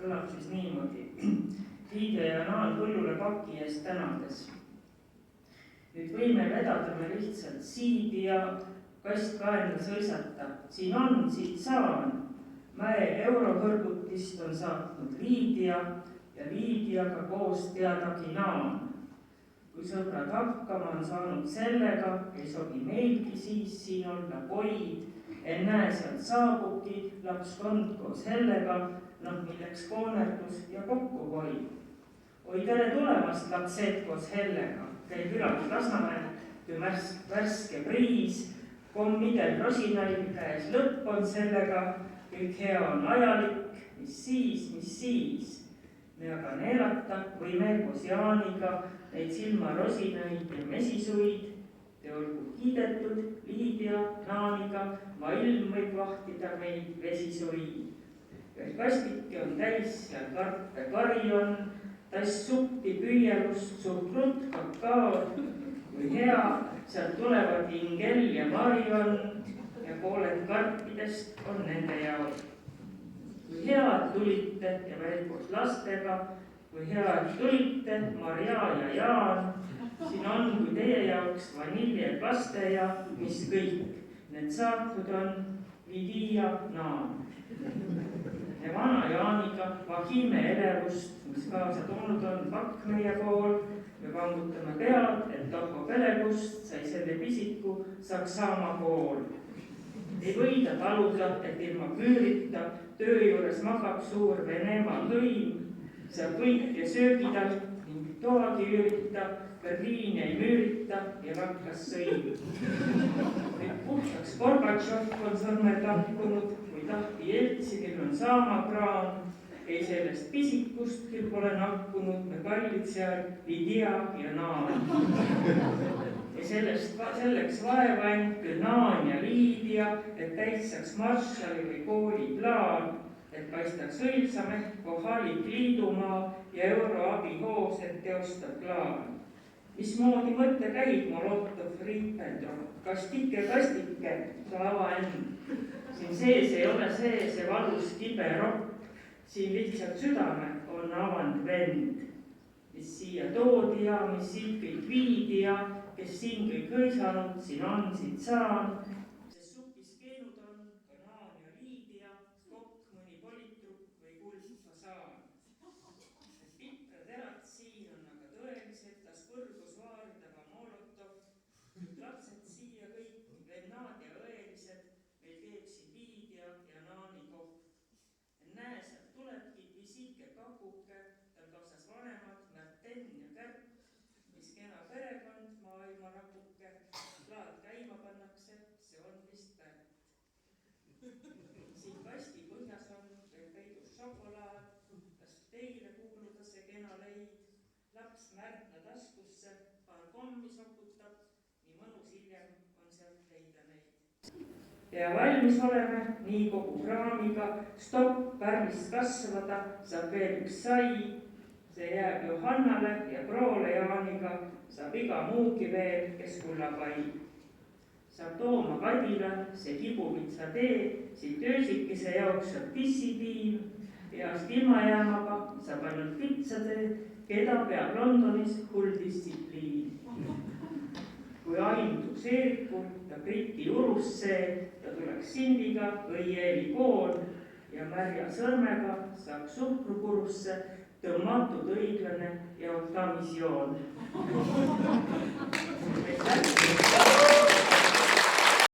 kõlab siis niimoodi. Liidia ja Naan hullule paki eest tänades. Nüüd võime vedada me lihtsalt siidi ja kast kaenla sõisata. Siin on, siit saan. Mäe eurohõrgutist on saatnud Liidia ja Liidiaga koos teadagi Naan. Kui sõbrad hakkama on saanud sellega, ei sobi meilgi siis siin olla poid, ennäe sealt saabuki lapskond koos hellega, milleks koonerdus ja kokkuhoid. Oi, tere tulemast, lapsed koos hellega, käib ülalt Lasnamäel, kui värske priis, kommidel rosinaid käes lõpp on sellega, kõik hea on ajalik, mis siis. Me aga neelata võime koos Jaaniga neid silmarosinaid ja mesisuid, te olgu kiidetud Liidia, Naaniga, ilm võib vahtida meid vesisuid. Veel kastike on täis, seal karpe kari on, tass suppi püüelust, suht rutt kakaod. Kui hea, sealt tulevad Ingel ja Marion ja pooled karpidest on nende jaoks. Kui head tulite ja veel koos lastega, kui head tulite, Maria ja Jaan, siin on kui teie jaoks vaniljepaste ja mis kõik. Need saatnud on Liidia, Naan. Ja vana Jaaniga vahime elevust, mis kaasa toonud on pakk meie pool. Me vangutame pead, et tohko pelegust sai selle pisiku Saksamaa pool. Ei võida taluda, et ilma küürita töö juures magab suur Venemaa hõim. Saab võitja söögidalt ning toagi üürita, Berliini ei müürita ja rakkas sõim. Nüüd puhtaks Gorbatšov on sõrmed lahkunud, kui tahti Jeltsinil on saamakraan. Ei sellest pisikust küll pole nakkunud, me kallid seal Liidia ja Naan. Ja selleks vaevain küll Naan ja Liidia, et täitsaks Marshalli või kooli plaan, et paistaks õilsam ehk kohalik liidumaa ja euroabihoos, et teostab plaan. Mismoodi mõte käib, Molotov-Ribbentrop, kastike, sa ava end. Siin sees ei ole see valus kibe ropp, siin lihtsalt südame on avand vend, mis siia toodi ja mis siit kõik viidi ja kes siin kõik hõisanud, siin on, siit saan. Sest supis keenud on ka Naan ja Liidia, kokk, mõni politrupp või kuldfasaan. Pitrad erad siin on aga tõelised, las põrgus vaarida ka Molotov. Lapsed siia kõik, vennad ja õelised, meil teeksid Liidia ja Naani koht. Näe, sealt tulebki pisike kakuke, tal kaasas vanemad Märten ja Kärt, mis kena perekond, maailma rakuke, laad käima pannakse, see on vist Pärt. Siin kasti põhjas on veel peidus šokolaad, kas teile kuuluda see kena leid, laps Märtna taskusse, paar kommi sokutab, nii mõnus hiljem on sealt leida neid. Ja valmis oleme, nii kogu kraamiga, stopp, pärmist kasvada, saab veel üks sai, see jääb Johannale ja proole Jaaniga, saab iga muugi veel, kes kullapai. Saab tooma Kadila, see kibuvitsa tee, siit öösikese jaoks saab pissipiim ja ilma jäämaga saab ainult pitsatee, keda peab Londonis hull distsipliin. Kui ainduks Eerikul ta Briti urus see, ta tuleks sindiga õieli kool ja märja sõrmega saab suhkrupurusse tõmmatud õiglane ja optamisjoon.